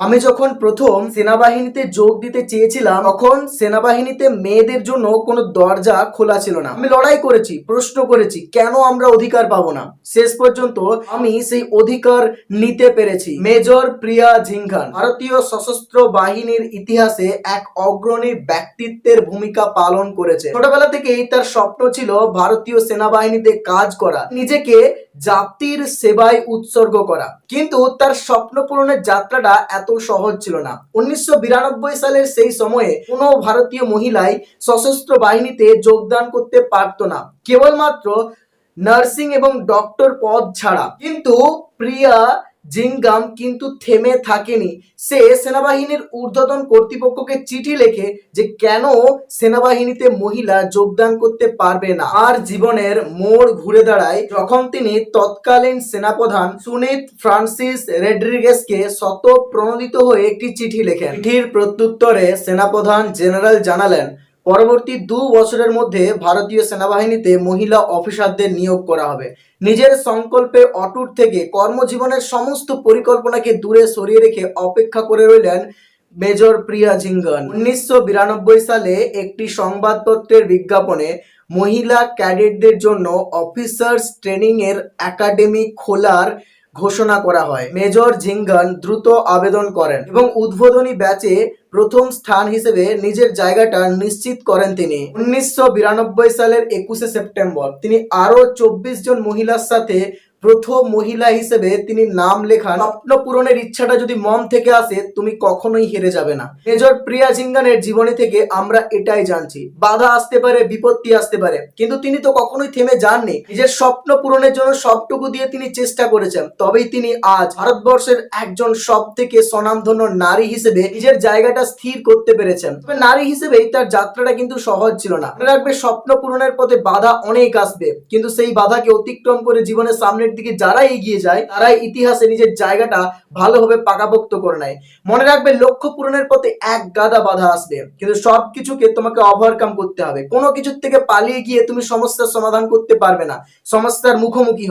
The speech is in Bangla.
আমি যখন প্রথম সেনাবাহিনীতে যোগ দিতে চেয়েছিলাম তখন সেনাবাহিনীতে মেয়েদের জন্য কোনো দরজা খোলা ছিল না। আমি লড়াই করেছি, প্রশ্ন করেছি কেন আমরা অধিকার পাবো না। শেষ পর্যন্ত আমি সেই অধিকার নিতে পেরেছি। মেজর প্রিয়া ঝিংখান ভারতীয় সশস্ত্র বাহিনীর ইতিহাসে এক অগ্রণী ব্যক্তিত্বের ভূমিকা পালন করেছে। ছোটবেলা থেকেই তার স্বপ্ন ছিল ভারতীয় সেনাবাহিনীতে কাজ করা, নিজেকে জাতির সেবায় উৎসর্গ করা। কিন্তু তার স্বপ্ন পূরণের যাত্রাটা এত সহজ ছিল না। 1992 সালের সেই সময়ে কোনো ভারতীয় মহিলাই সশস্ত্র বাহিনীতে যোগদান করতে পারত না, কেবলমাত্র নার্সিং এবং ডক্টর পদ ছাড়া। কিন্তু প্রিয়া জিঙ্গাম কিন্তু থেমে থাকেনি। সে সেনাবাহিনীর ঊর্ধ্বতন কর্তৃপক্ষকে চিঠি লেখে যে কেন সেনাবাহিনীতে মহিলা যোগদান করতে পারবে না। আর জীবনের মোড় ঘুরে দাঁড়ায় যখন তিনি তৎকালীন সেনাপ্রধান সুনিত ফ্রান্সিস রড্রিগেজকে শতপ্রণোদিত হয়ে একটি চিঠি লেখেন। চিঠির প্রত্যুত্তরে সেনাপ্রধান জেনারেল জানালেন পরবর্তী 2 বছরের মধ্যে ভারতীয় সেনাবাহিনীতে মহিলা অফিসারদের নিয়োগ করা হবে। নিজের সংকল্পে অটুট থেকে কর্মজীবনের সমস্ত পরিকল্পনাকে দূরে সরিয়ে রেখে অপেক্ষা করে রইলেন মেজর প্রিয়া ঝিংখান। 1992 সালে একটি সংবাদপত্রের বিজ্ঞাপনে মহিলা ক্যাডেটদের জন্য অফিসার্স ট্রেনিং এর একাডেমি খোলার ঘোষণা করা হয়। মেজর ঝিংখান দ্রুত আবেদন করেন এবং উদ্বোধনী ব্যাচে প্রথম স্থান হিসেবে নিজের জায়গাটা নিশ্চিত করেন তিনি। 1992 সালের 21শে সেপ্টেম্বর তিনি আরো 24 জন মহিলার সাথে প্রথম মহিলা হিসেবে তিনি নাম লেখান। স্বপ্ন পূরণের ইচ্ছাটা যদি মন থেকে আসে তুমি কখনোই হেরে যাবে না। মেজর প্রিয়া ঝিংখানের জীবনী থেকে আমরা এটাই জানছি, বাধা আসতে পারে, বিপত্তি আসতে পারে, কিন্তু তিনি তো কখনোই থেমে যাননি। নিজের স্বপ্ন পূরণের জন্য সবটুকু দিয়ে তিনি চেষ্টা করেছেন। তবেই তিনি আজ ভারতবর্ষের একজন সব থেকে স্বনামধন্য নারী হিসেবে নিজের জায়গাটা স্থির করতে পেরেছেন। তবে নারী হিসেবেই তার যাত্রাটা কিন্তু সহজ ছিল না। মনে রাখবে, স্বপ্ন পূরণের পথে বাধা অনেক আসবে, কিন্তু সেই বাধাকে অতিক্রম করে জীবনের সামনের দিকে যারা এগিয়ে যায় তারাই ইতিহাসে নিজের জায়গাটা ভালোভাবে পাকাপোক্ত করে নেয়। মনে রাখবে, লক্ষ্য পূরণের পথে এক গাদা বাধা আসবে, কিন্তু সবকিছুকে তোমাকে ওভারকাম করতে হবে। কোনো কিছুর থেকে পালিয়ে গিয়ে তুমি সমস্যার সমাধান করতে পারবে না, সমস্যার মুখোমুখি হও।